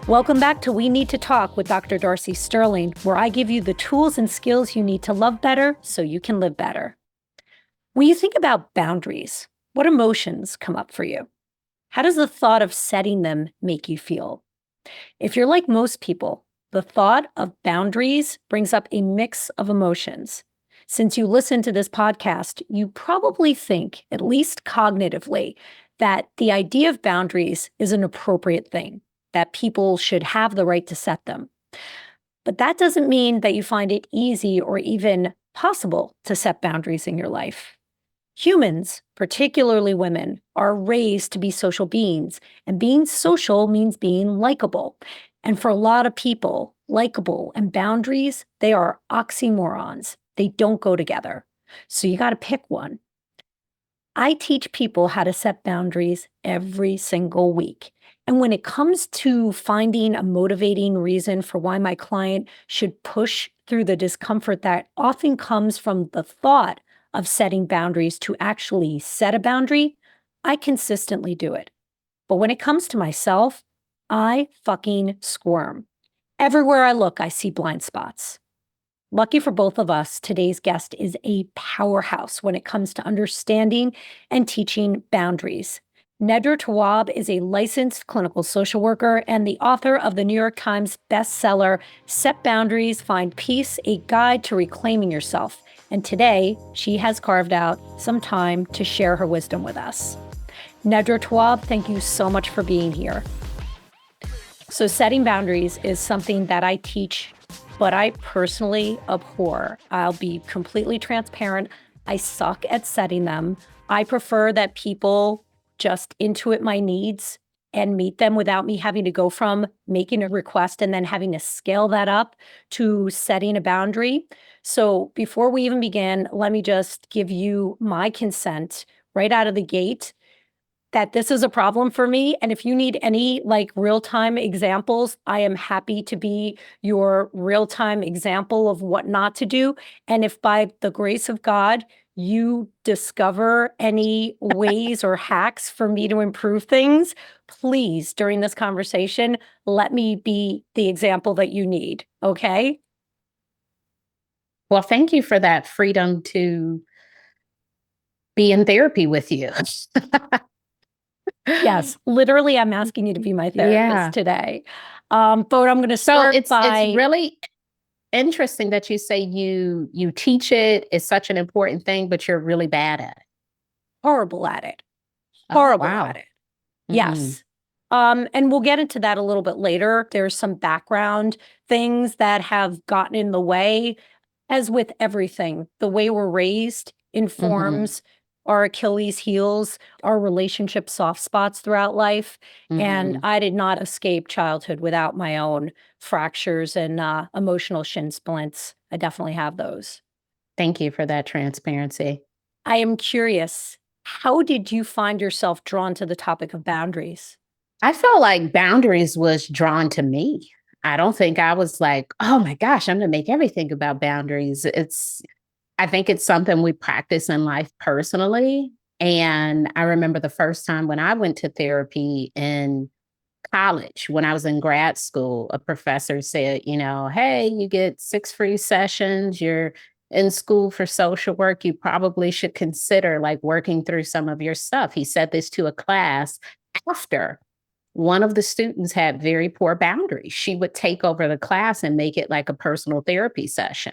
Welcome back to We Need to Talk with Dr. Darcy Sterling, where I give you the tools and skills you need to love better so you can live better. When you think about boundaries, what emotions come up for you? How does the thought of setting them make you feel? If you're like most people, the thought of boundaries brings up a mix of emotions. Since you listen to this podcast, you probably think, at least cognitively, that the idea of boundaries is an appropriate thing, that people should have the right to set them. But that doesn't mean that you find it easy or even possible to set boundaries in your life. Humans, particularly women, are raised to be social beings, and being social means being likable. And for a lot of people, likable and boundaries, they are oxymorons. They don't go together. So you got to pick one. I teach people how to set boundaries every single week. And when it comes to finding a motivating reason for why my client should push through the discomfort that often comes from the thought of setting boundaries to actually set a boundary, I consistently do it. But when it comes to myself, I fucking squirm. Everywhere I look, I see blind spots. Lucky for both of us, today's guest is a powerhouse when it comes to understanding and teaching boundaries. Nedra Tawwab is a licensed clinical social worker and the author of the New York Times bestseller, Set Boundaries, Find Peace, A Guide to Reclaiming Yourself. And today, she has carved out some time to share her wisdom with us. Nedra Tawwab, thank you so much for being here. So setting boundaries is something that I teach, but I personally abhor. I'll be completely transparent. I suck at setting them. I prefer that people just intuit my needs and meet them without me having to go from making a request and then having to scale that up to setting a boundary. So before we even begin, let me just give you my consent right out of the gate that this is a problem for me. And if you need any real-time examples, I am happy to be your real-time example of what not to do. And if by the grace of God, you discover any ways or hacks for me to improve things, please, during this conversation, let me be the example that you need, okay? Well, thank you for that freedom to be in therapy with you. Yes, literally, I'm asking you to be my therapist today. But I'm going to start it's really interesting that you say you teach it. It's such an important thing, but you're really bad at it. Horrible at it. Horrible at it. Yes. And we'll get into that a little bit later. There's some background things that have gotten in the way, as with everything. The way we're raised informs our Achilles heels, our relationship soft spots throughout life. And I did not escape childhood without my own fractures and emotional shin splints. I definitely have those. Thank you for that transparency. I am curious, how did you find yourself drawn to the topic of boundaries? I felt like boundaries was drawn to me. I don't think I was like, oh my gosh, I'm going to make everything about boundaries. I think it's something we practice in life personally. And I remember the first time when I went to therapy in college, when I was in grad school, a professor said, hey, you get 6 free sessions. You're in school for social work. You probably should consider working through some of your stuff. He said this to a class after one of the students had very poor boundaries. She would take over the class and make it like a personal therapy session.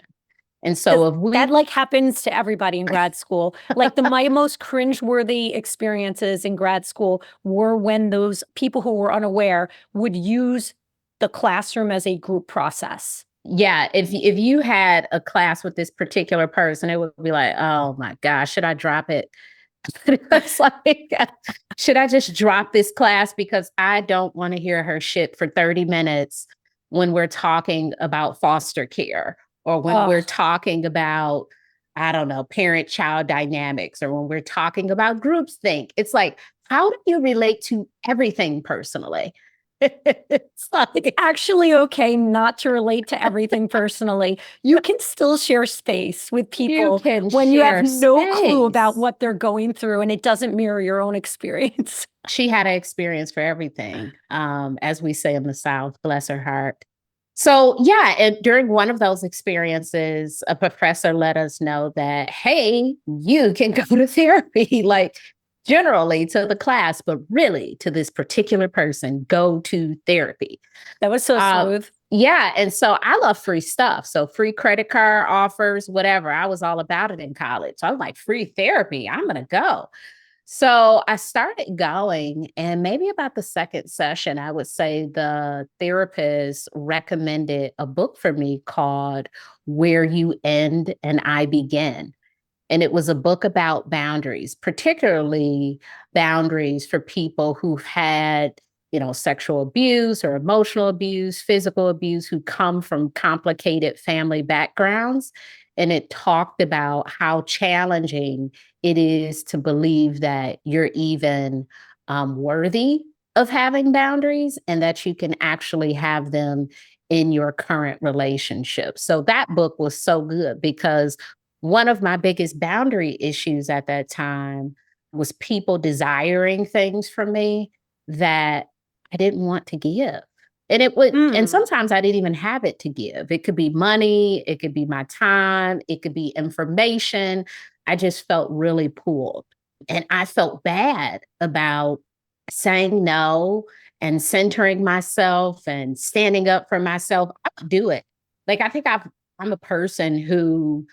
And so that happens to everybody in grad school. My most cringeworthy experiences in grad school were when those people who were unaware would use the classroom as a group process. Yeah, if you had a class with this particular person, it would be like, oh my gosh, should I drop it? It's like, should I just drop this class because I don't want to hear her shit for 30 minutes when we're talking about foster care or when we're talking about, I don't know, parent-child dynamics or when we're talking about groupthink. It's like, how do you relate to everything personally? It's It's like, actually okay not to relate to everything personally. You can still share space with you people can when you have share no clue about space. what they're going through and it doesn't mirror your own experience. She had an experience for everything, as we say in the South, bless her heart. So, yeah, and during one of those experiences, a professor let us know that, hey, you can go to therapy, like generally to the class, but really to this particular person, go to therapy. That was so Uh, smooth. yeah. And so I love free stuff. So free credit card offers, whatever. I was all about it in college. So I'm like, free therapy, I'm going to go. So I started going, and maybe about the second session, I would say the therapist recommended a book for me called Where You End and I Begin. And it was a book about boundaries, particularly boundaries for people who've had, sexual abuse or emotional abuse, physical abuse, who come from complicated family backgrounds. And it talked about how challenging it is to believe that you're even worthy of having boundaries and that you can actually have them in your current relationship. So that book was so good because one of my biggest boundary issues at that time was people desiring things from me that I didn't want to give. And Mm. sometimes I didn't even have it to give. It could be money, it could be my time, it could be information. I just felt really pulled. And I felt bad about saying no and centering myself and standing up for myself. I would do it. Like, I'm a person who,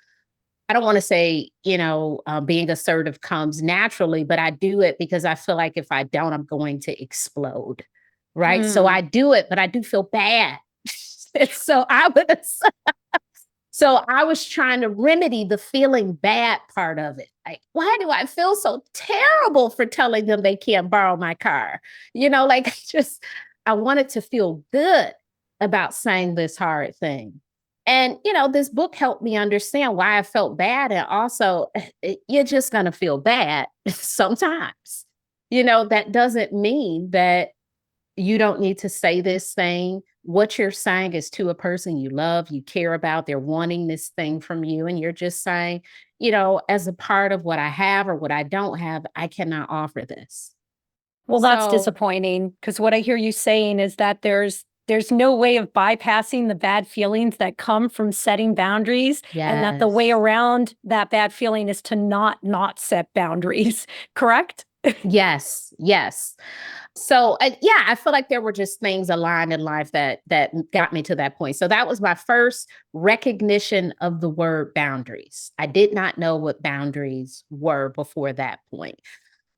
I don't want to say, being assertive comes naturally, but I do it because I feel like if I don't, I'm going to explode. Right. So Mm. I do it, but I do feel bad. so I was, so I was trying to remedy the feeling bad part of it. Like, why do I feel so terrible for telling them they can't borrow my car? Like, just, I wanted to feel good about saying this hard thing. And, this book helped me understand why I felt bad. And also, you're just going to feel bad sometimes. That doesn't mean that you don't need to say this thing. What you're saying is to a person you love, you care about, they're wanting this thing from you. And you're just saying, as a part of what I have or what I don't have, I cannot offer this. Well, that's So, disappointing because what I hear you saying is that there's no way of bypassing the bad feelings that come from setting boundaries, and that the way yes. around that bad feeling is to not set boundaries, correct? Yes, yes. So, yeah, I feel like there were just things aligned in life that got me to that point. So that was my first recognition of the word boundaries. I did not know what boundaries were before that point.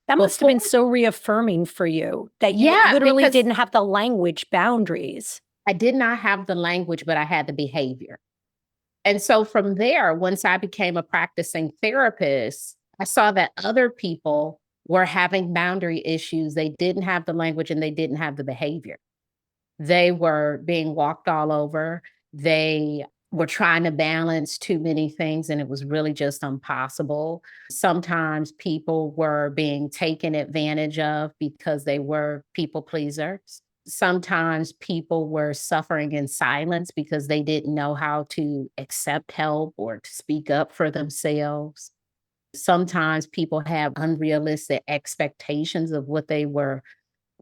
That must have Before, been so reaffirming for you that you yeah, literally because didn't have the language boundaries. I did not have the language, but I had the behavior. And so from there, once I became a practicing therapist, I saw that other people were having boundary issues. They didn't have the language and they didn't have the behavior. They were being walked all over. They were trying to balance too many things, and it was really just impossible. Sometimes people were being taken advantage of because they were people pleasers. Sometimes people were suffering in silence because they didn't know how to accept help or to speak up for themselves. Sometimes people have unrealistic expectations of what they were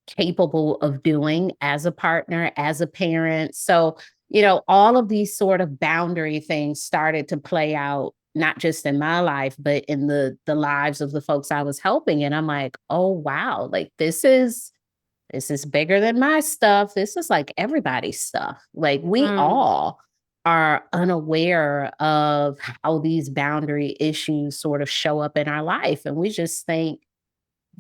capable of doing as a partner, as a parent. So, all of these sort of boundary things started to play out not just in my life, but in the lives of the folks I was helping. And I'm like, oh wow, like this is bigger than my stuff. This is like everybody's stuff. Like we Mm. all are unaware of how these boundary issues sort of show up in our life. And we just think,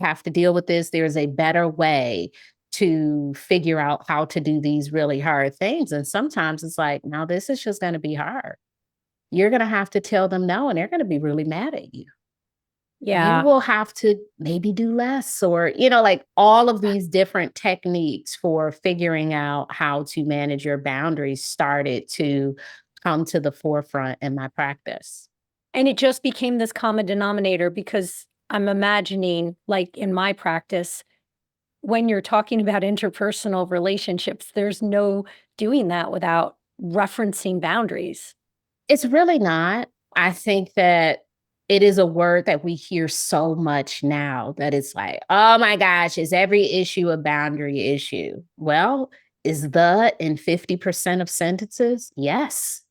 have to deal with this. There's a better way to figure out how to do these really hard things. And sometimes it's like, no, this is just going to be hard. You're going to have to tell them no, and they're going to be really mad at you. You Yeah. will have to maybe do less, or, like all of these different techniques for figuring out how to manage your boundaries started to come to the forefront in my practice. And it just became this common denominator because I'm imagining, like in my practice, when you're talking about interpersonal relationships, there's no doing that without referencing boundaries. It's really not. I think that it is a word that we hear so much now that it's like, oh my gosh, is every issue a boundary issue? Well, is the in 50% of sentences? Yes.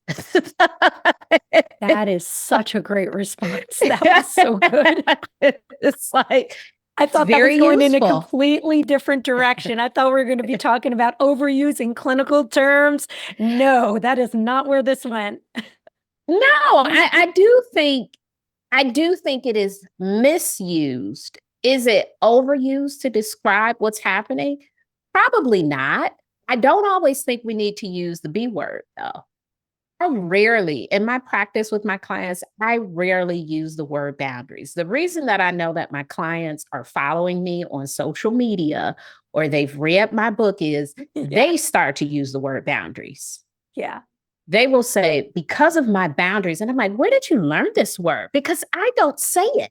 That is such a great response. That was so good. It's like, I it's thought that was very going in a useful. completely different direction. I thought we were going to be talking about overusing clinical terms. No, that is not where this went. No, I do think it is misused. Is it overused to describe what's happening? Probably not. I don't always think we need to use the B word though. I rarely, in my practice with my clients, I rarely use the word boundaries. The reason that I know that my clients are following me on social media or they've read my book is they start to use the word boundaries. Yeah. They will say, because of my boundaries. And I'm like, where did you learn this word? Because I don't say it.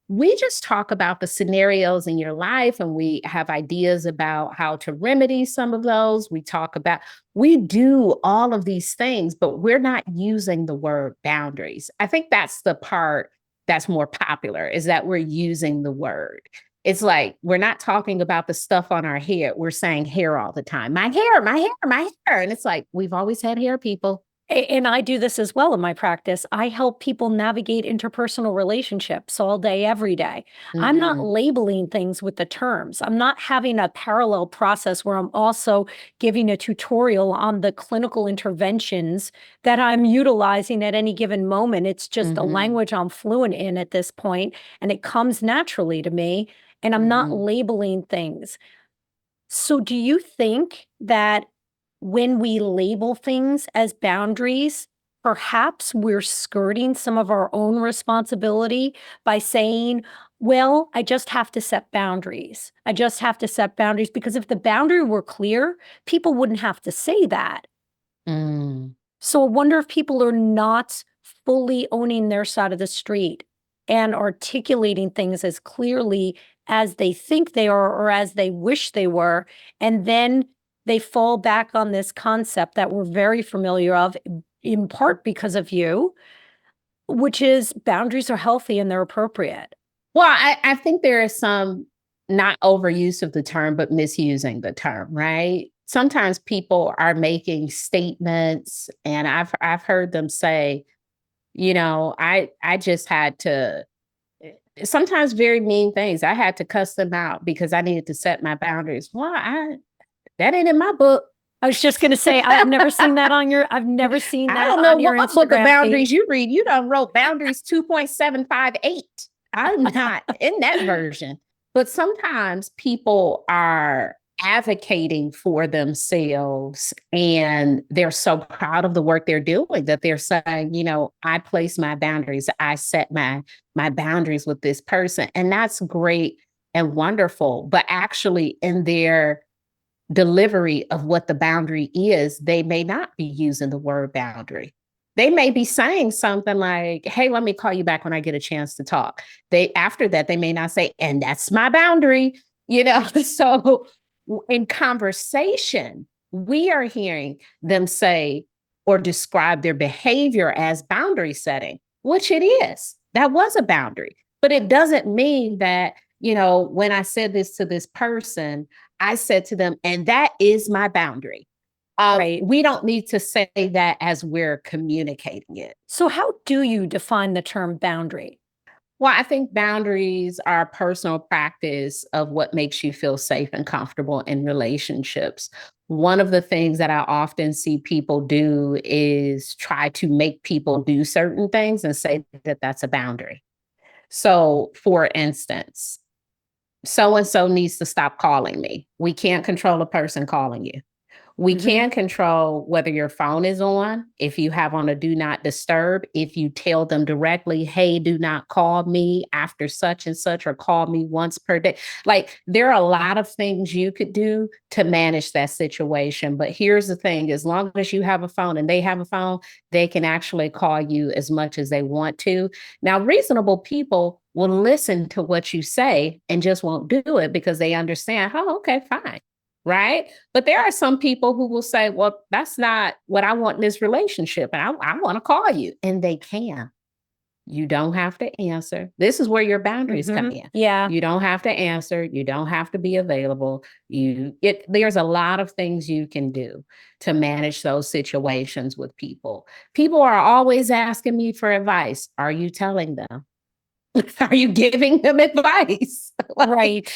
We just talk about the scenarios in your life and we have ideas about how to remedy some of those. We do all of these things, but we're not using the word boundaries. I think that's the part that's more popular is that we're using the word. It's like we're not talking about the stuff on our hair. We're saying hair all the time. My hair, my hair, my hair. And it's like, we've always had hair, people. And I do this as well in my practice. I help people navigate interpersonal relationships all day, every day. I'm not Mm-hmm. labeling things with the terms. I'm not having a parallel process where I'm also giving a tutorial on the clinical interventions that I'm utilizing at any given moment. It's just a Mm-hmm. language I'm fluent in at this point, and it comes naturally to me, and I'm not Mm-hmm. labeling things. So, do you think that when we label things as boundaries, perhaps we're skirting some of our own responsibility by saying, well, I just have to set boundaries. I just have to set boundaries because if the boundary were clear, people wouldn't have to say that. Mm. So I wonder if people are not fully owning their side of the street and articulating things as clearly as they think they are or as they wish they were. And then they fall back on this concept that we're very familiar of, in part because of you, which is boundaries are healthy and they're appropriate. Well, I think there is some not overuse of the term, but misusing the term, right? Sometimes people are making statements, and I've heard them say, I just had to sometimes very mean things. I had to cuss them out because I needed to set my boundaries. Well, that ain't in my book. I was just going to say, I've never seen I that don't know on your what book of Instagram boundaries page. you read. You done wrote boundaries 2.758. I'm not in that version. But sometimes people are advocating for themselves and they're so proud of the work they're doing that they're saying, I place my boundaries. I set my boundaries with this person. And that's great and wonderful. But actually in their delivery of what the boundary is, they may not be using the word boundary. They may be saying something like, hey, let me call you back when I get a chance to talk. After that, they may not say, and that's my boundary, So in conversation, we are hearing them say or describe their behavior as boundary setting, which it is. That was a boundary. But it doesn't mean that, when I said this to this person, I said to them, and that is my boundary. Right. We don't need to say that as we're communicating it. So, how do you define the term boundary? Well, I think boundaries are a personal practice of what makes you feel safe and comfortable in relationships. One of the things that I often see people do is try to make people do certain things and say that that's a boundary. So, for instance, so and so needs to stop calling me. We can't control a person calling you. We Mhm. can control whether your phone is on, if you have on a do not disturb, if you tell them directly, hey, do not call me after such and such, or call me once per day. Like, there are a lot of things you could do to manage that situation. But here's the thing, as long as you have a phone and they have a phone, they can actually call you as much as they want to. Now, reasonable people will listen to what you say and just won't do it because they understand, oh, okay, fine. Right. But there are some people who will say, well, that's not what I want in this relationship. And I want to call you. And they can. You don't have to answer. This is where your boundaries come Mhm. in. Yeah. You don't have to answer. You don't have to be available. There's a lot of things you can do to manage those situations with people. People are always asking me for advice. Are you telling them? Are you giving them advice? Like, Right.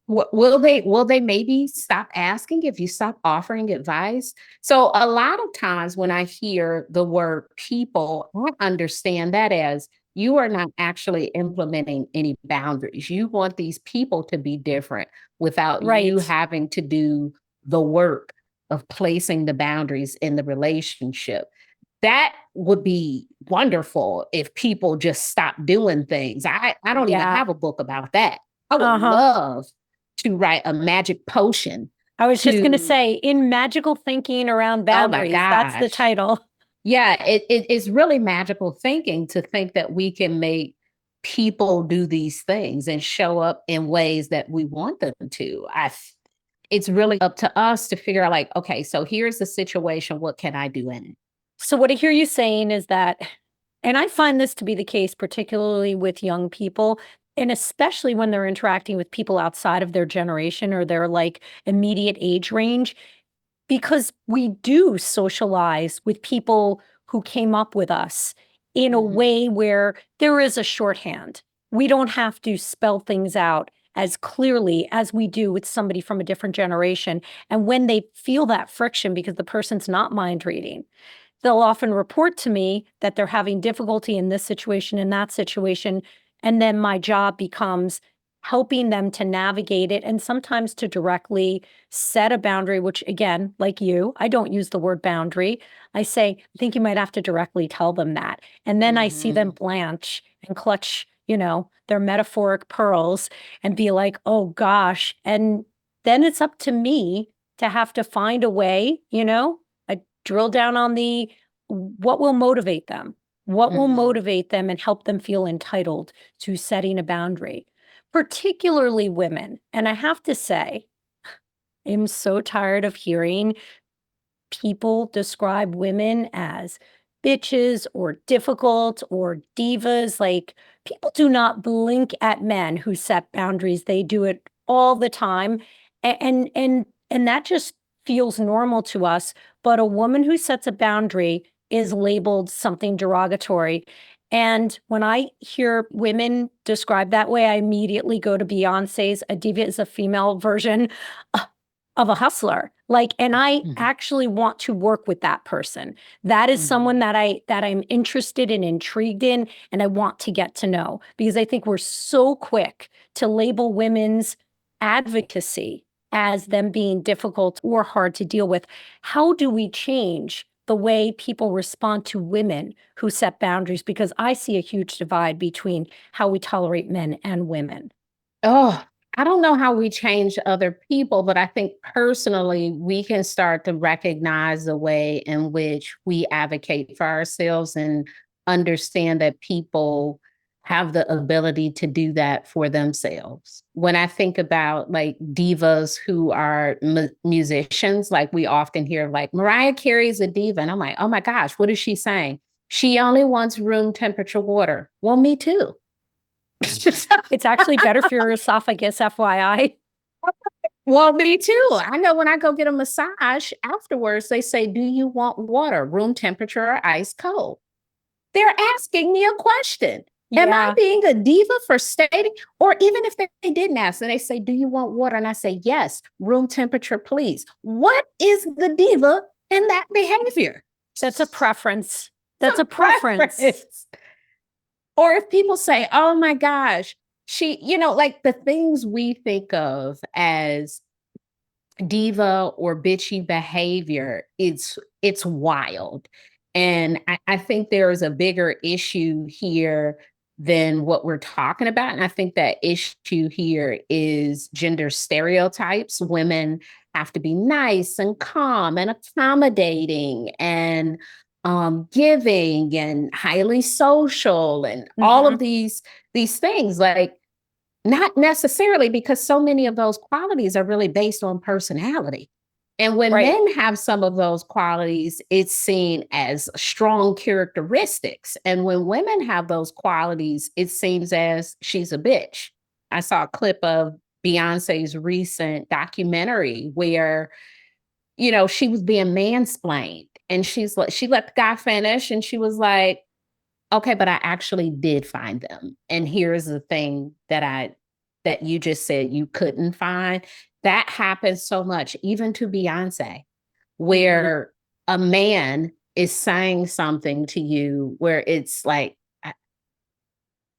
will they maybe stop asking if you stop offering advice? So a lot of times when I hear the word people, I understand that as you are not actually implementing any boundaries. You want these people to be different without you Right. having to do the work of placing the boundaries in the relationship. That would be wonderful if people just stop doing things. I don't even Yeah. have a book about that. I would Uh-huh. love to write a magic potion I was just going to to, say, in magical thinking around oh my boundaries, that's the gosh. title. Yeah, it's really magical thinking to think that we can make people do these things and show up in ways that we want them to. It's really up to us to figure out, like, okay, so here's the situation. What can I do in it? So, what I hear you saying is that, and I find this to be the case, particularly with young people, and especially when they're interacting with people outside of their generation or their like immediate age range, because we do socialize with people who came up with us in a Mhm. way where there is a shorthand. We don't have to spell things out as clearly as we do with somebody from a different generation. And when they feel that friction because the person's not mind reading, they'll often report to me that they're having difficulty in this situation, in that situation. And then my job becomes helping them to navigate it and sometimes to directly set a boundary, which again, like you, I don't use the word boundary. I say, I think you might have to directly tell them that. And then I see them Mhm. blanch and clutch, their metaphoric pearls and be like, oh gosh. And then it's up to me to have to find a way, I drill down on the what will motivate them? What will Mhm. motivate them and help them feel entitled to setting a boundary? Particularly women. And I have to say, I'm so tired of hearing people describe women as bitches or difficult or divas. Like, people do not blink at men who set boundaries. They do it all the time. And that just feels normal to us. But a woman who sets a boundary is labeled something derogatory. And when I hear women described that way, I immediately go to Beyonce's "A Diva is a Female" version of a hustler. Like, and I Mhm. actually want to work with that person. That is someone Mhm. that I'm interested and intrigued in, and I want to get to know, because I think we're so quick to label women's advocacy as them being difficult or hard to deal with. How do we change the way people respond to women who set boundaries? Because I see a huge divide between how we tolerate men and women. Oh, I don't know how we change other people, but I think personally we can start to recognize the way in which we advocate for ourselves and understand that people have the ability to do that for themselves. When I think about like divas who are musicians, like we often hear like Mariah Carey's a diva, and I'm like, oh my gosh, what is she saying? She only wants room temperature water. Well, me too. It's actually better for your esophagus, FYI. Well, me too. I know when I go get a massage afterwards, they say, do you want water, room temperature, or ice cold? They're asking me a question. Am I Yeah, being a diva for stating, or even if they didn't ask and they say, do you want water? And I say, yes, room temperature, please. What is the diva in that behavior? that's a preference. It's That's a a preference. preference. Or if people say, oh my gosh, like the things we think of as diva or bitchy behavior, it's wild. And I think there is a bigger issue here than what we're talking about. And I think that issue here is gender stereotypes. Women have to be nice and calm and accommodating and giving and highly social and all Hmm. of these things. Like, not necessarily, because so many of those qualities are really based on personality. And when Right. men have some of those qualities, it's seen as strong characteristics. And when women have those qualities, it seems as she's a bitch. I saw a clip of Beyonce's recent documentary where, she was being mansplained, and she let the guy finish and she was like, okay, but I actually did find them. And here's the thing that you just said you couldn't find. That happens so much, even to Beyonce, Hmm. where a man is saying something to you where it's like,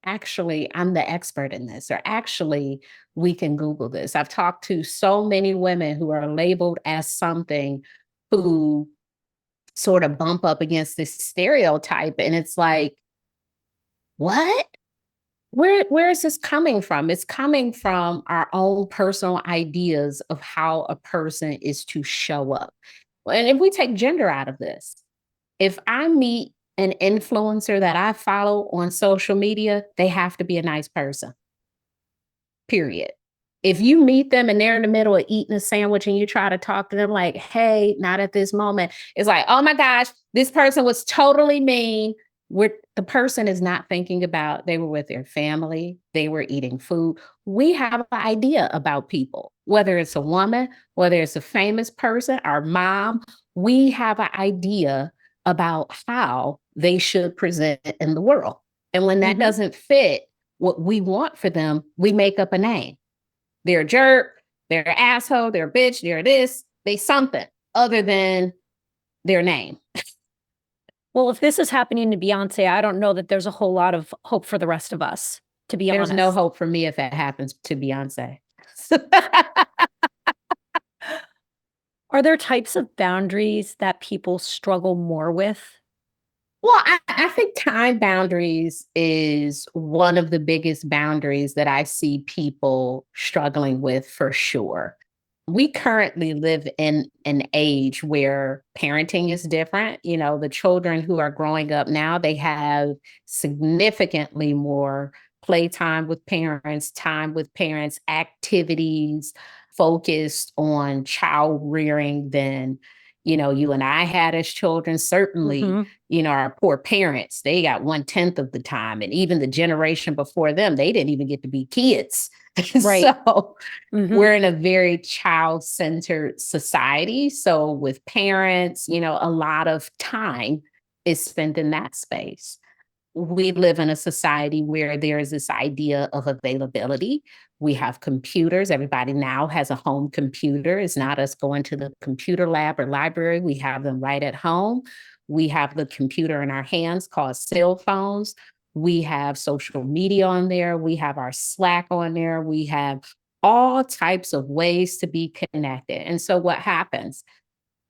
actually, I'm the expert in this, or actually, we can Google this. I've talked to so many women who are labeled as something, who sort of bump up against this stereotype. And it's like, what? Where is this coming from? It's coming from our own personal ideas of how a person is to show up. And if we take gender out of this, if I meet an influencer that I follow on social media, they have to be a nice person. Period. If you meet them and they're in the middle of eating a sandwich and you try to talk to them like, hey, not at this moment, it's like, oh my gosh, this person was totally mean. The person is not thinking about, they were with their family, they were eating food. We have an idea about people, whether it's a woman, whether it's a famous person, our mom, we have an idea about how they should present in the world. And when that Hmm. doesn't fit what we want for them, we make up a name. They're a jerk, they're an asshole, they're a bitch, they're this, they something other than their name. Well, if this is happening to Beyonce, I don't know that there's a whole lot of hope for the rest of us, to be There's no honest. hope for me if that happens to Beyonce. Are there types of boundaries that people struggle more with? Well, I think time boundaries is one of the biggest boundaries that I see people struggling with, for sure. We currently live in an age where parenting is different. The children who are growing up now, they have significantly more playtime with parents, time with parents, activities focused on child rearing than, you and I had as children. Certainly, Hmm. our poor parents, they got 1/10 of the time. And even the generation before them, they didn't even get to be kids. Right. So Hmm. we're in a very child centered society. So with parents, a lot of time is spent in that space. We live in a society where there is this idea of availability. We have computers. Everybody now has a home computer. It's not us going to the computer lab or library. We have them right at home. We have the computer in our hands called cell phones. We have social media on there. We have our Slack on there. We have all types of ways to be connected. And so what happens?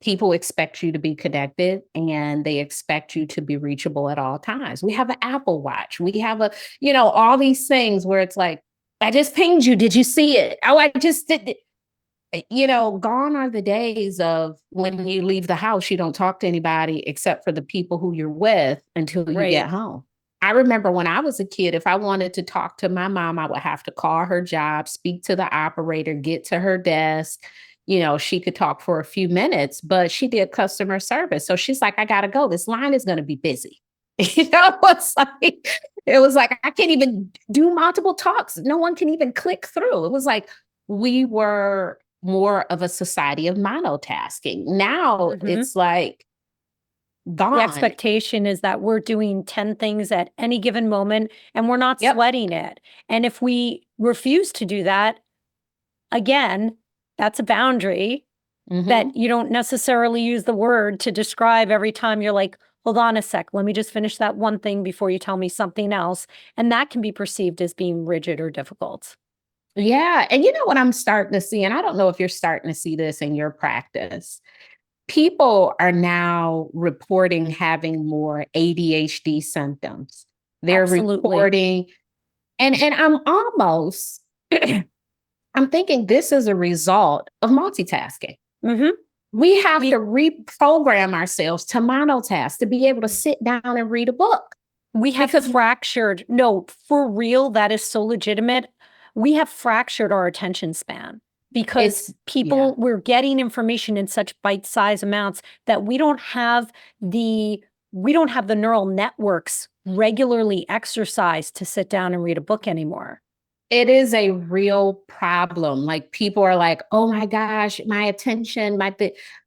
People expect you to be connected and they expect you to be reachable at all times. We have an Apple Watch. We have all these things where it's like, I just pinged you. Did you see it? Oh, I just did it. Gone are the days of when you leave the house, you don't talk to anybody except for the people who you're with until you Right. get home. I remember when I was a kid, if I wanted to talk to my mom, I would have to call her job, speak to the operator, get to her desk. She could talk for a few minutes, but she did customer service. So she's like, I got to go. This line is going to be busy. It was like, I can't even do multiple talks. No one can even click through. It was like, we were more of a society of monotasking. Now Hmm. it's like The gone. expectation is that we're doing 10 things at any given moment and we're not Yep. sweating it. And if we refuse to do that, again, that's a boundary that Hmm. you don't necessarily use the word to describe every time you're like, hold on a sec, let me just finish that one thing before you tell me something else. And that can be perceived as being rigid or difficult. Yeah. And you know what I'm starting to see, and I don't know if you're starting to see this in your practice. People are now reporting having more ADHD symptoms. They're Absolutely. reporting, and I'm almost I'm thinking this is a result of multitasking. Hmm. We have to We reprogram ourselves to monotask to be able to sit down and read a book we have because fractured, no, for real, that is so legitimate. We have fractured our attention span because yeah, we're getting information in such bite-sized amounts that we don't have the neural networks regularly exercised to sit down and read a book anymore. it is a real problem. Like people are like, oh my gosh, my attention,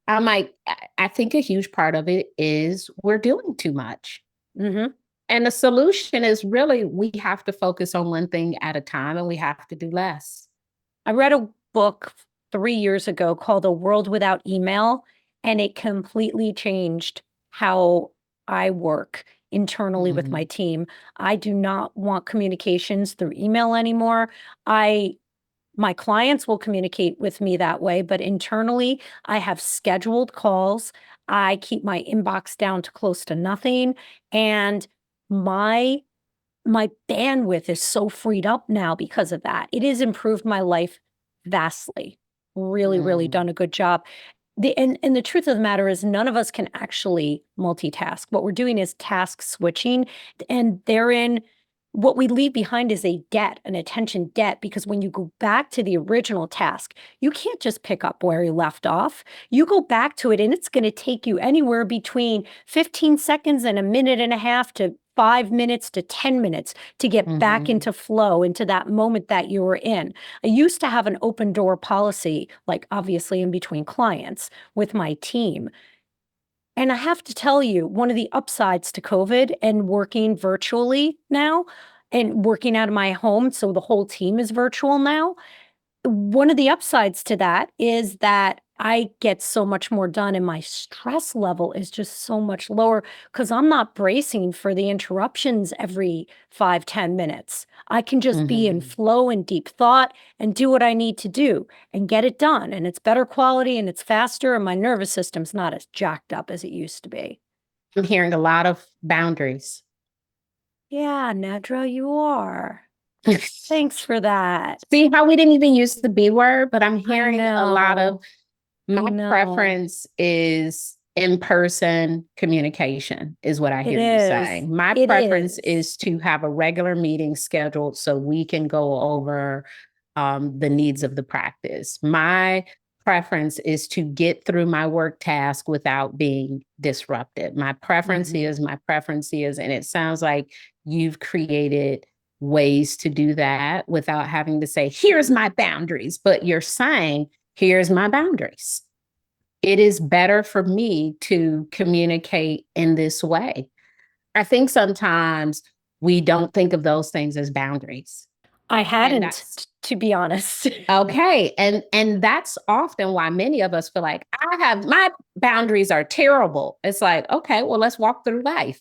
I'm like, I think a huge part of it is we're doing too much. Hmm. And the solution is really we have to focus on one thing at a time and we have to do less. I read a book 3 years ago called A World Without Email, and it completely changed how I work internally with my Mhm. team. I do not want communications through email anymore. I My clients will communicate with me that way, but internally, I have scheduled calls. I keep my inbox down to close to nothing, and my my bandwidth is so freed up now because of that. It has improved my life vastly. Really, really Mm. done a good job. And the truth of the matter is none of us can actually multitask. What we're doing is task switching, and therein what we leave behind is a debt, an attention debt, because when you go back to the original task, you can't just pick up where you left off. You go back to it and it's going to take you anywhere between 15 seconds and a minute and a half to 5 minutes to 10 minutes to get back Mhm. into flow, into that moment that you were in. I used to have an open door policy, like obviously in between clients with my team. And I have to tell you, one of the upsides to COVID and working virtually now and working out of my home, so the whole team is virtual now, one of the upsides to that is that I get so much more done and my stress level is just so much lower because I'm not bracing for the interruptions every 5, 10 minutes. I can just be in Mhm. flow and deep thought and do what I need to do and get it done. And it's better quality and it's faster, and my nervous system's not as jacked up as it used to be. I'm hearing a lot of boundaries. Yeah, Nedra, you are. Thanks for that. See how we didn't even use the B word, but I'm I hearing a lot of know. I my know. preference is in-person communication, is what I It hear you is. saying. My It preference is. is to have a regular meeting scheduled so we can go over the needs of the practice. My preference is to get through my work task without being disrupted. Mhm. My preference is, and it sounds like you've created ways to do that without having to say, here's my boundaries, but you're saying, here's my boundaries. It is better for me to communicate in this way. I think sometimes we don't think of those things as boundaries. I And hadn't, that's to be honest. okay. And that's often why many of us feel like I have my boundaries are terrible. It's like, okay, well, let's walk through life.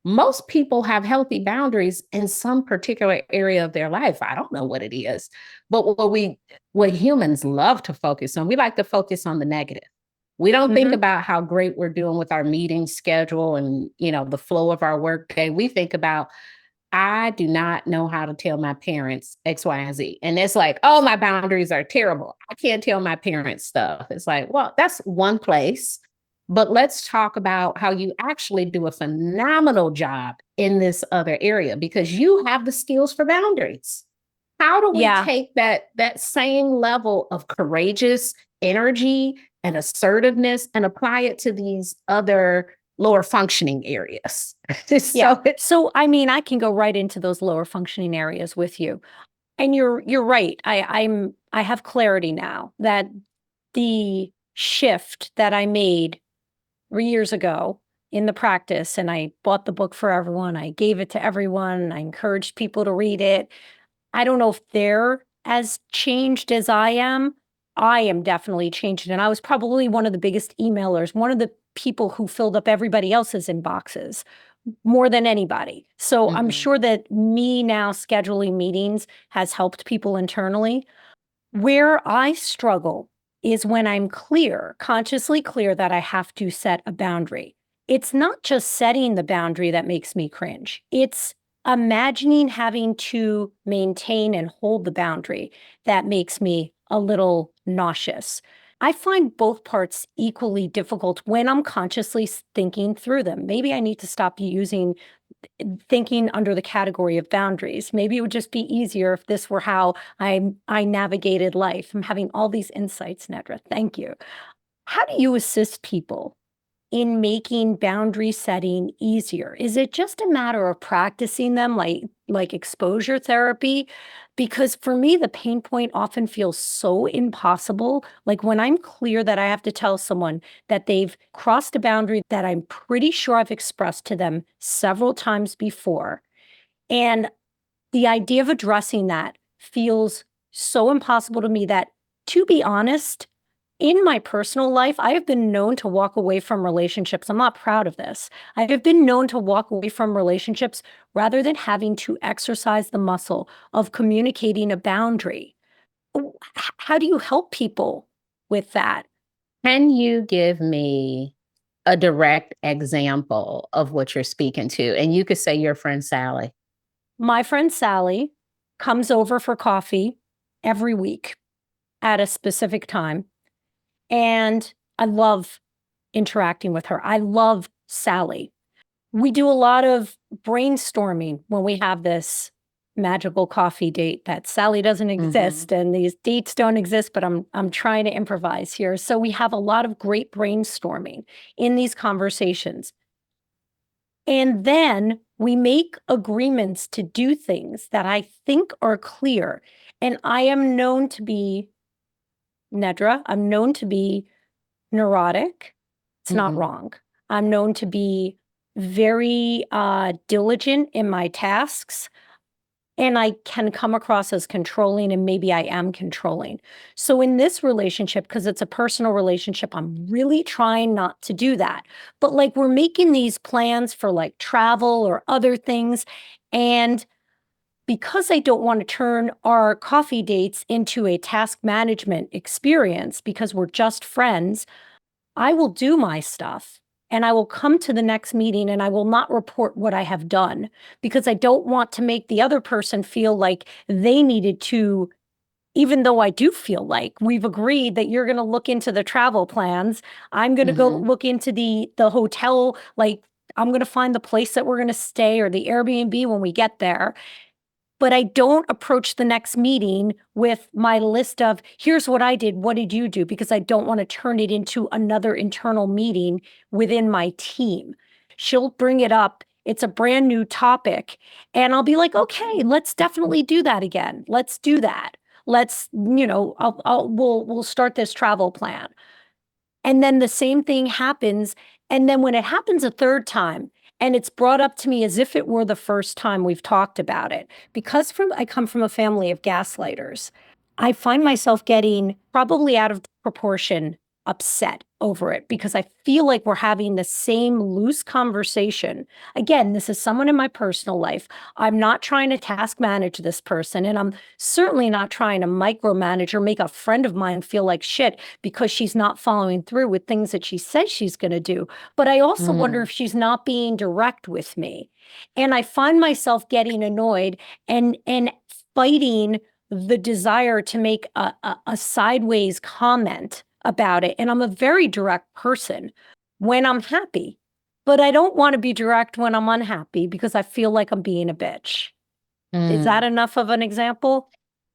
Most people have healthy boundaries in some particular area of their life. I don't know what it is, but what humans love to focus on, we like to focus on the negative. We don't think Mhm. about how great we're doing with our meeting schedule and, the flow of our work day. We think about, I do not know how to tell my parents X, Y, and Z. And it's like, oh, my boundaries are terrible. I can't tell my parents stuff. It's like, well, that's one place. But let's talk about how you actually do a phenomenal job in this other area because you have the skills for boundaries. How do we Yeah. take that same level of courageous energy and assertiveness and apply it to these other lower functioning areas? Yeah. So it's So, I mean, I can go right into those lower functioning areas with you. And you're right. I have clarity now that the shift that I made 3 years ago in the practice, and I bought the book for everyone. I gave it to everyone. I encouraged people to read it. I don't know if they're as changed as I am. I am definitely changed. And I was probably one of the biggest emailers, one of the people who filled up everybody else's inboxes more than anybody. So I'm Mhm. sure that me now scheduling meetings has helped people internally. Where I struggle is when I'm clear, consciously clear that I have to set a boundary. It's not just setting the boundary that makes me cringe. It's imagining having to maintain and hold the boundary that makes me a little nauseous. I find both parts equally difficult when I'm consciously thinking through them. Maybe I need to stop using thinking under the category of boundaries. Maybe it would just be easier if this were how I navigated life. I'm having all these insights, Nedra. Thank you. How do you assist people in making boundary setting easier? Is it just a matter of practicing them like exposure therapy? Because for me, the pain point often feels so impossible. Like when I'm clear that I have to tell someone that they've crossed a boundary that I'm pretty sure I've expressed to them several times before. And the idea of addressing that feels so impossible to me that, to be honest, in my personal life, I have been known to walk away from relationships. I'm not proud of this. I have been known to walk away from relationships rather than having to exercise the muscle of communicating a boundary. How do you help people with that? Can you give me a direct example of what you're speaking to? And you could say your friend Sally. My friend Sally comes over for coffee every week at a specific time. And I love interacting with her. I love Sally. We do a lot of brainstorming when we have this magical coffee date that Sally doesn't Mhm. exist and these dates don't exist, but I'm trying to improvise here. So we have a lot of great brainstorming in these conversations. And then we make agreements to do things that I think are clear. And I am known to be, Nedra, I'm known to be neurotic. It's not Mhm. wrong. I'm known to be very diligent in my tasks, and I can come across as controlling, and maybe I am controlling. So in this relationship, because it's a personal relationship, I'm really trying not to do that. But like we're making these plans for like travel or other things, and because I don't want to turn our coffee dates into a task management experience because we're just friends, I will do my stuff and I will come to the next meeting and I will not report what I have done because I don't want to make the other person feel like they needed to, even though I do feel like we've agreed that you're going to look into the travel plans. I'm going to go Mhm. look into the hotel, like I'm going to find the place that we're going to stay or the Airbnb when we get there, but I don't approach the next meeting with my list of here's what I did, what did you do? Because I don't want to turn it into another internal meeting within my team. She'll bring it up. It's a brand new topic. And I'll be like, okay, let's definitely do that again. Let's do that. Let's, we'll start this travel plan. And then the same thing happens. And then when it happens a third time, and it's brought up to me as if it were the first time we've talked about it, because I come from a family of gaslighters, I find myself getting probably out of proportion upset over it because I feel like we're having the same loose conversation. Again, this is someone in my personal life. I'm not trying to task manage this person, and I'm certainly not trying to micromanage or make a friend of mine feel like shit because she's not following through with things that she says she's going to do. But I also wonder Mm. if she's not being direct with me. And I find myself getting annoyed and fighting the desire to make a sideways comment about it. And I'm a very direct person when I'm happy, but I don't want to be direct when I'm unhappy because I feel like I'm being a bitch. Is that Mm. enough of an example?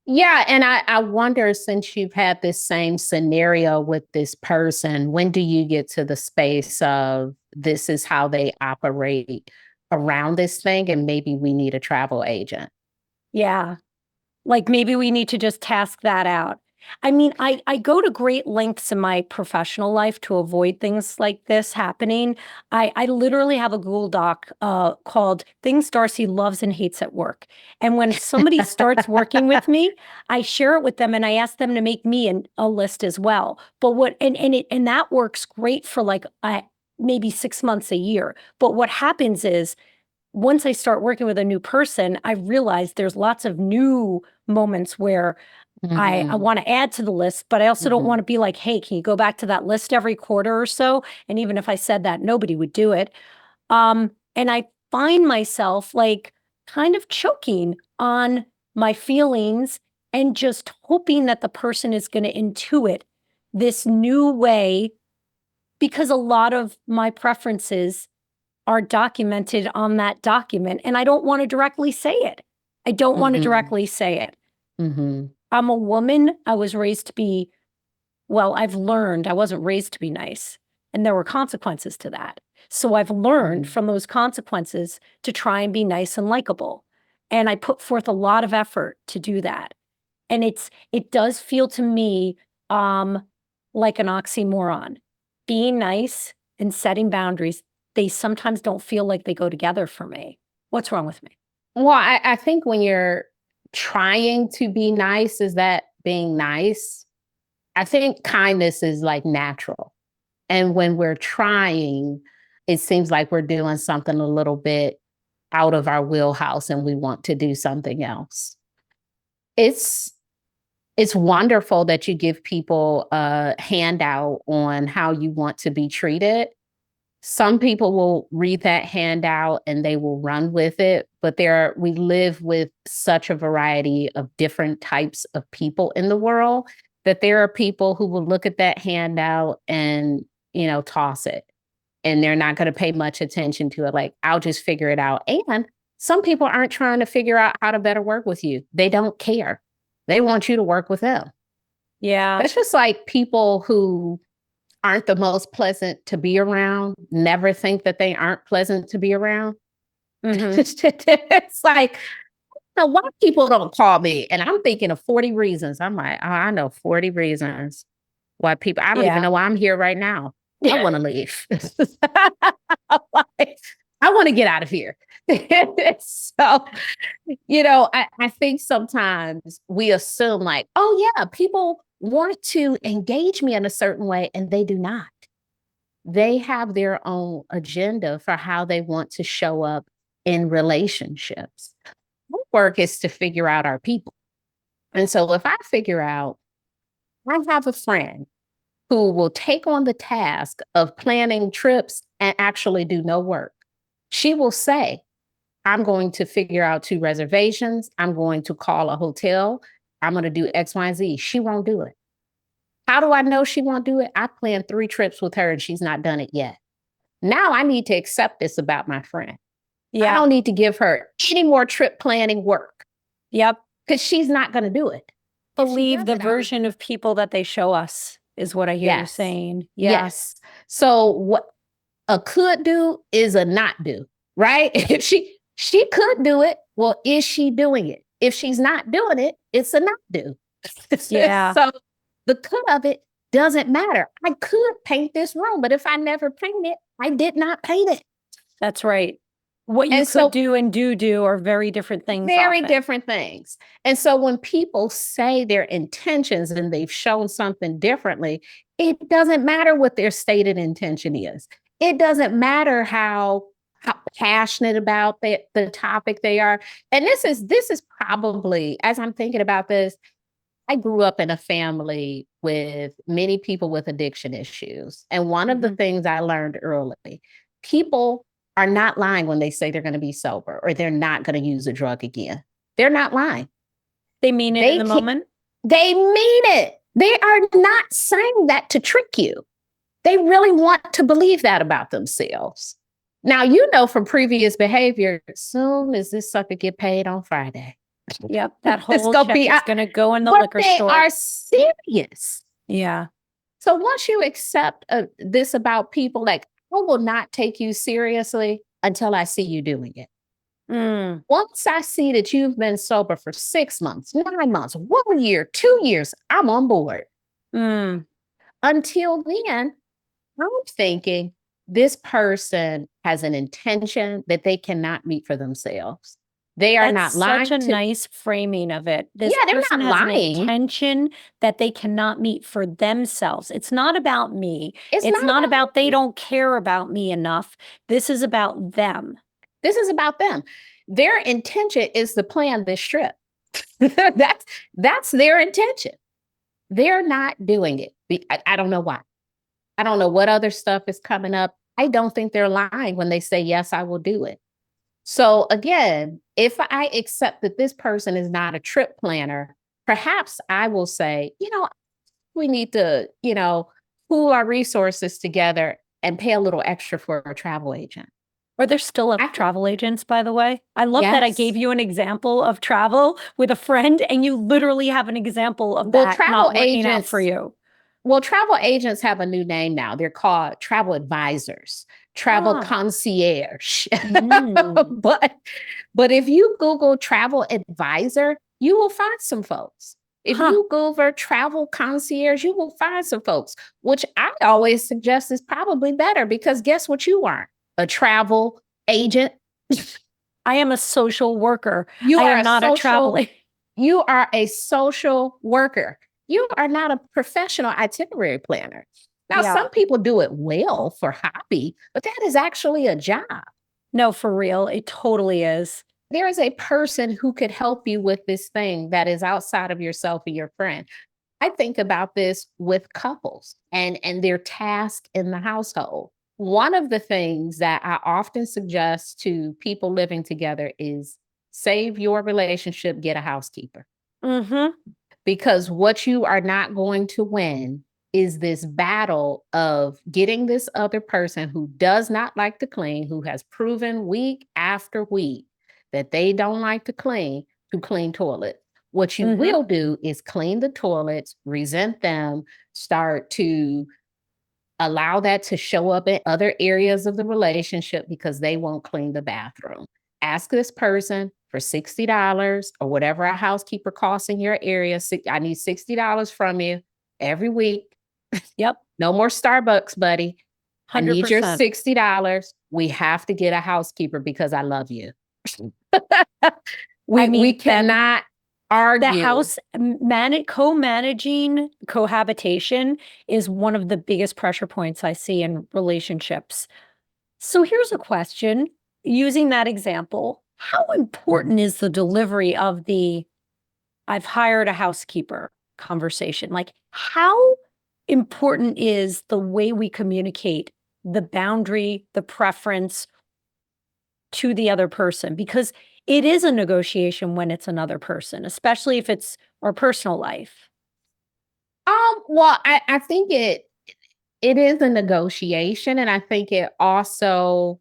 Yeah, and I wonder, since you've had this same scenario with this person, when do you get to the space of this is how they operate around this thing, and maybe we need a travel agent? Yeah. Like maybe we need to just task that out. I mean, I go to great lengths in my professional life to avoid things like this happening. I literally have a Google Doc called Things Darcy Loves and Hates at Work. And when somebody starts working with me, I share it with them and I ask them to make me a list as well. But what and that works great for like maybe 6 months, a year. But what happens is once I start working with a new person, I realize there's lots of new moments where I want to add to the list, but I also don't want to be like, hey, can you go back to that list every quarter or so? And even if I said that, nobody would do it. And I find myself like kind of choking on my feelings and just hoping that the person is going to intuit this new way, because a lot of my preferences are documented on that document and I don't want to directly say it. I don't want to directly say it. I'm a woman. I was raised to be, well, I've learned I wasn't raised to be nice, and there were consequences to that. So I've learned from those consequences to try and be nice and likable. And I put forth a lot of effort to do that. And it does feel to me like an oxymoron. Being nice and setting boundaries, they sometimes don't feel like they go together for me. What's wrong with me? Well, I think when you're trying to be nice, is that being nice? I think kindness is like natural. And when we're trying, it seems like we're doing something a little bit out of our wheelhouse and we want to do something else. It's wonderful that you give people a handout on how you want to be treated. Some people will read that handout and they will run with it, but we live with such a variety of different types of people in the world that there are people who will look at that handout and, toss it. And they're not going to pay much attention to it. Like, I'll just figure it out. And some people aren't trying to figure out how to better work with you. They don't care. They want you to work with them. Yeah. That's just like people who aren't the most pleasant to be around, never think that they aren't pleasant to be around. It's like, why people don't call me? And I'm thinking of 40 reasons. I'm like, oh, I know 40 reasons why people, I don't even know why I'm here right now. I want to leave. I want to get out of here. So, I think sometimes we assume like, oh yeah, people want to engage me in a certain way, and they do not. They have their own agenda for how they want to show up in relationships. My work is to figure out our people. And so if I figure out, I have a friend who will take on the task of planning trips and actually do no work. She will say, I'm going to figure out 2 reservations. I'm going to call a hotel. I'm going to do X, Y, and Z. She won't do it. How do I know she won't do it? I planned 3 trips with her and she's not done it yet. Now I need to accept this about my friend. I don't need to give her any more trip planning work. Yep. Because she's not going to do it. Believe the version of people that they show us is what I hear you saying. Yes. So what a could do is a not do, right? If she could do it, well, is she doing it? If she's not doing it, it's a not do. Yeah. So the could of it doesn't matter. I could paint this room, but if I never paint it, I did not paint it. That's right. What you could do and do are very different things. Very different things. And so when people say their intentions and they've shown something differently, it doesn't matter what their stated intention is. It doesn't matter how passionate about the topic they are. And this is probably, as I'm thinking about this, I grew up in a family with many people with addiction issues. And one of the things I learned early, people are not lying when they say they're going to be sober or they're not going to use a drug again. They're not lying. They mean it in the moment. They mean it. They are not saying that to trick you. They really want to believe that about themselves. Now, from previous behavior, as soon as this sucker get paid on Friday. Yep, that whole check is going to go in the liquor store. They are serious. Yeah. So once you accept this about people, like, I will not take you seriously until I see you doing it. Once I see that you've been sober for 6 months, 9 months, 1 year, 2 years, I'm on board. Until then, I'm thinking this person has an intention that they cannot meet for themselves. They are That's not such a lying to, nice framing of it. This yeah, they're person not has an lying. intention that they cannot meet for themselves. It's not about me. It's It's not not about about they me. don't care about me enough. This is about them. This is about them. Their intention is to plan this trip. that's that's their intention. They're not doing it. I don't know why. I don't know what other stuff is coming up. I don't think they're lying when they say, yes, I will do it. So again, if I accept that this person is not a trip planner, perhaps I will say, we need to, pool our resources together and pay a little extra for a travel agent. Are there still I think, travel agents, by the way? I love that I yes. gave you an example of travel with a friend, and you literally have an example of Well, that travel not working out for agents you. Well, travel agents have a new name now. They're called travel advisors, travel Ah, concierge. mm, but but if you Google travel advisor, you will find some folks. If huh. you Google travel concierge, you will find some folks, which I always suggest is probably better because guess what you aren't? A travel agent. I am a social worker. You I are am a not a social traveler. You are a social worker. You are not a professional itinerary planner. Now, Yeah. some people do it well for hobby, but that is actually a job. No, for real. It totally is. There is a person who could help you with this thing that is outside of yourself and your friend. I think about this with couples and their task in the household. One of the things that I often suggest to people living together is save your relationship, get a housekeeper. Mm-hmm. Because what you are not going to win is this battle of getting this other person who does not like to clean, who has proven week after week that they don't like to clean toilets. What you Mm-hmm. will do is clean the toilets, resent them, start to allow that to show up in other areas of the relationship because they won't clean the bathroom. Ask this person for $60 or whatever a housekeeper costs in your area. I need $60 from you every week. Yep. No more Starbucks, buddy. I need your 100%. $60. We have to get a housekeeper because I love you. I we mean, that cannot the argue. house co-managing cohabitation is one of the biggest pressure points I see in relationships. So here's a question using that example. How important is the delivery of the I've hired a housekeeper conversation? Like, how important is the way we communicate the boundary, the preference to the other person? Because it is a negotiation when it's another person, especially if it's our personal life. Well, I think it is a negotiation, and I think it also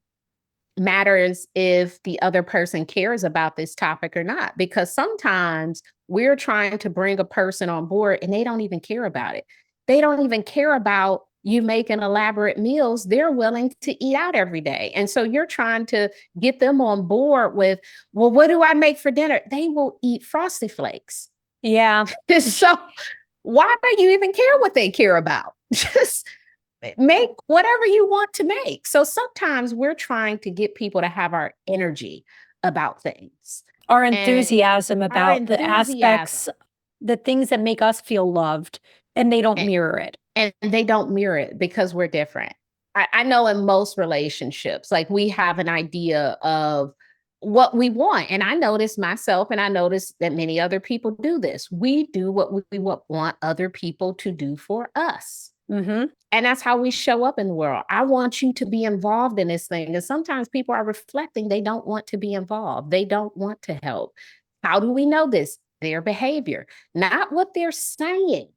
matters if the other person cares about this topic or not. Because sometimes we're trying to bring a person on board and they don't even care about it. They don't even care about you making elaborate meals. They're willing to eat out every day. And so you're trying to get them on board with, well, what do I make for dinner? They will eat Frosty Flakes. Yeah. So why do you even care what they care about? Just make whatever you want to make. So sometimes we're trying to get people to have our energy about things Our and enthusiasm our about the enthusiasm. aspects, the things that make us feel loved, and they don't And, mirror it. and they don't mirror it because we're different. I know in most relationships, like we have an idea of what we want. And I notice myself, and I notice that many other people do this. We do what we want other people to do for us. Mm-hmm. And that's how we show up in the world. I want you to be involved in this thing. And sometimes people are reflecting, they don't want to be involved, they don't want to help. How do we know this? Their behavior, not what they're saying,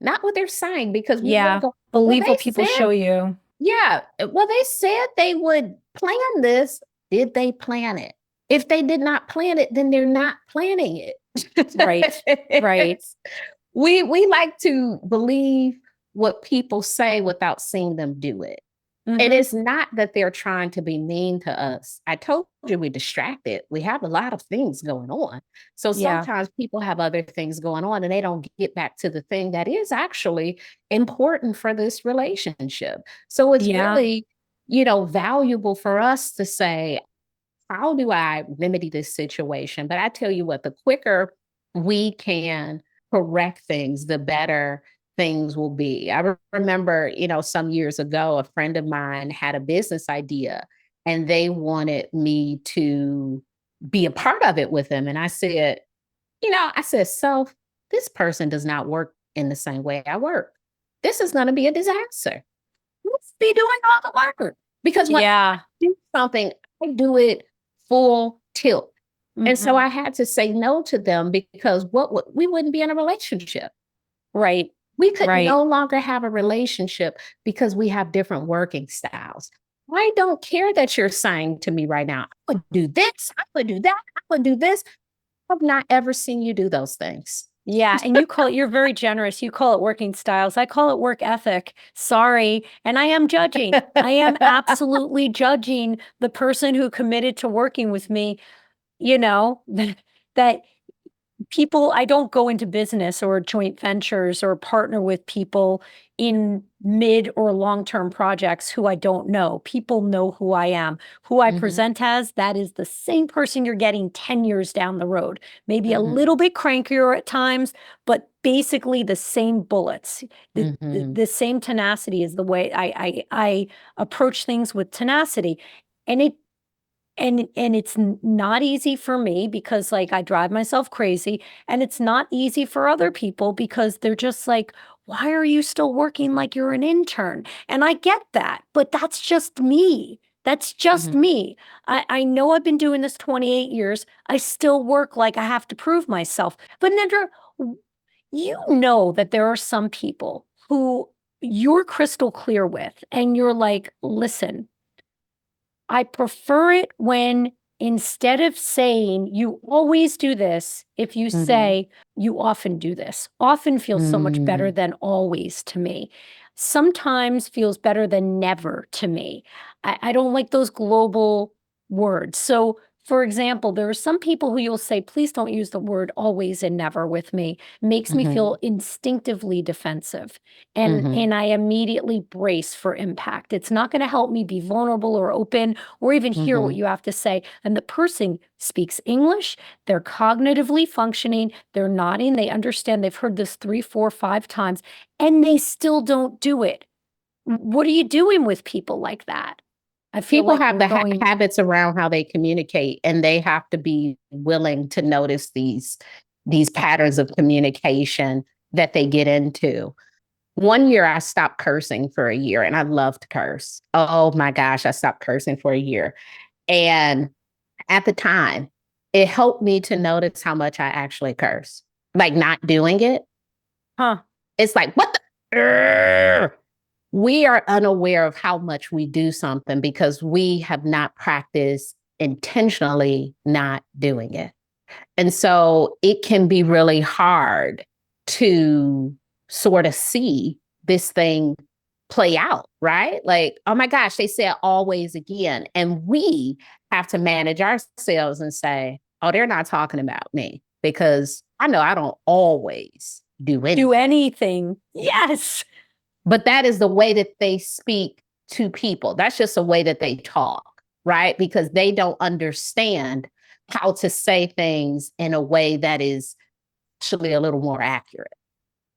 not what they're saying, because we will Yeah. go, well, Believe they what people said, show you. yeah, well, they said they would plan this. Did they plan it? If they did not plan it, then they're not planning it. Right. Right. We like to believe what people say without seeing them do it. And Mm-hmm. it's not that they're trying to be mean to us. I told you we're distracted. We have a lot of things going on. So Yeah. sometimes people have other things going on and they don't get back to the thing that is actually important for this relationship. So it's Yeah. really, valuable for us to say, how do I remedy this situation? But I tell you what, the quicker we can correct things, the better things will be. I remember, some years ago, a friend of mine had a business idea and they wanted me to be a part of it with them. And I said, so this person does not work in the same way I work. This is going to be a disaster. Let's be doing all the work. Because when I do something, I do it full tilt. Mm-hmm. And so I had to say no to them because we wouldn't be in a relationship. Right. We could no longer have a relationship because we have different working styles. I don't care that you're saying to me right now, I would do this, I would do that, I would do this. I've not ever seen you do those things. Yeah. And you're very generous. You call it working styles. I call it work ethic. Sorry. And I am judging. I am absolutely judging the person who committed to working with me, that people, I don't go into business or joint ventures or partner with people in mid or long-term projects who I don't know. People know who I am. Who I present as, that is the same person you're getting 10 years down the road. Maybe a little bit crankier at times, but basically the same bullets. The same tenacity is the way I approach things with tenacity. And it's not easy for me because I drive myself crazy, and it's not easy for other people because they're just like, why are you still working like you're an intern? And I get that, but that's just me. That's just me. I know I've been doing this 28 years. I still work like I have to prove myself. But Nedra, you know that there are some people who you're crystal clear with, and you're like, listen, I prefer it when instead of saying you always do this, if you say you often do this, often feels so much better than always to me. Sometimes feels better than never to me. I don't like those global words. So, for example, there are some people who you'll say, please don't use the word always and never with me. Makes me feel instinctively defensive. And I immediately brace for impact. It's not going to help me be vulnerable or open or even hear what you have to say. And the person speaks English, they're cognitively functioning, they're nodding, they understand, they've heard this 3, 4, 5 times, and they still don't do it. What are you doing with people like that? I feel people have the habits around how they communicate, and they have to be willing to notice these patterns of communication that they get into. One year I stopped cursing for a year, and I love to curse. Oh my gosh, I stopped cursing for a year. And at the time, it helped me to notice how much I actually curse. Like not doing it. It's like, what the? We are unaware of how much we do something because we have not practiced intentionally not doing it. And so it can be really hard to sort of see this thing play out, right? Like, oh my gosh, they said always again. And we have to manage ourselves and say, oh, they're not talking about me because I know I don't always do anything. Yes. But that is the way that they speak to people. That's just a way that they talk, right? Because they don't understand how to say things in a way that is actually a little more accurate.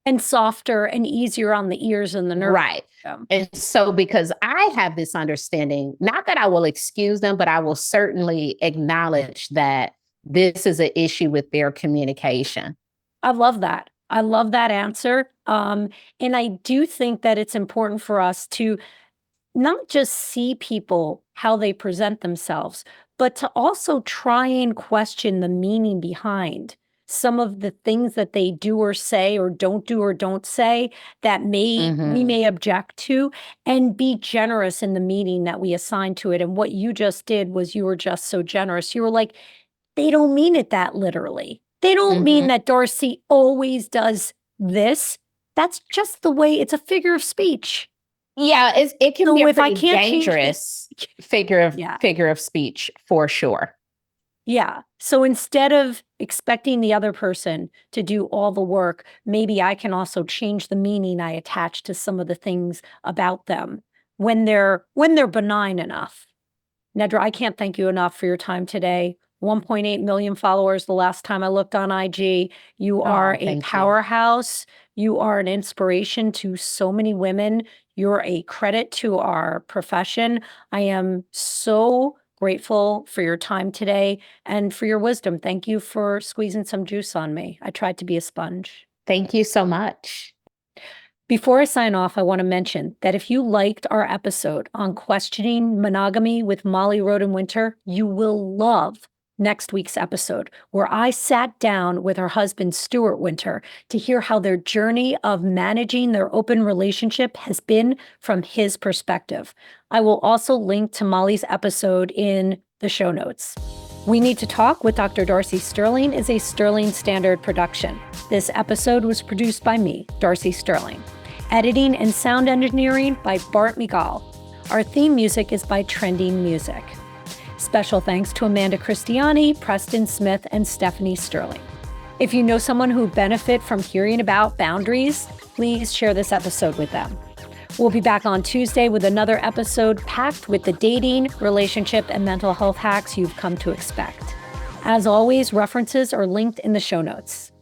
And softer and easier on the ears and the nerves. Right. And so because I have this understanding, not that I will excuse them, but I will certainly acknowledge that this is an issue with their communication. I love that. I love that answer. And I do think that it's important for us to not just see people how they present themselves, but to also try and question the meaning behind some of the things that they do or say or don't say that we may object to, and be generous in the meaning that we assign to it. And what you just did was you were just so generous. You were like, they don't mean it that literally. They don't mean that Darcy always does this. That's just the way, it's a figure of speech. Yeah, it can be a pretty dangerous figure of speech for sure. Yeah. So instead of expecting the other person to do all the work, maybe I can also change the meaning I attach to some of the things about them when they're benign enough. Nedra, I can't thank you enough for your time today. 1.8 million followers the last time I looked on IG. You are a thank you. powerhouse. You are an inspiration to so many women. You're a credit to our profession. I am so grateful for your time today and for your wisdom. Thank you for squeezing some juice on me. I tried to be a sponge. Thank you so much. Before I sign off, I want to mention that if you liked our episode on questioning monogamy with Molly Roden-Winter, you will love next week's episode, where I sat down with her husband, Stuart Winter, to hear how their journey of managing their open relationship has been from his perspective. I will also link to Molly's episode in the show notes. We Need to Talk with Dr. Darcy Sterling is a Sterling Standard production. This episode was produced by me, Darcy Sterling. Editing and sound engineering by Bart Migal. Our theme music is by Trending Music. Special thanks to Amanda Christiani, Preston Smith, and Stephanie Sterling. If you know someone who would benefit from hearing about boundaries, please share this episode with them. We'll be back on Tuesday with another episode packed with the dating, relationship, and mental health hacks you've come to expect. As always, references are linked in the show notes.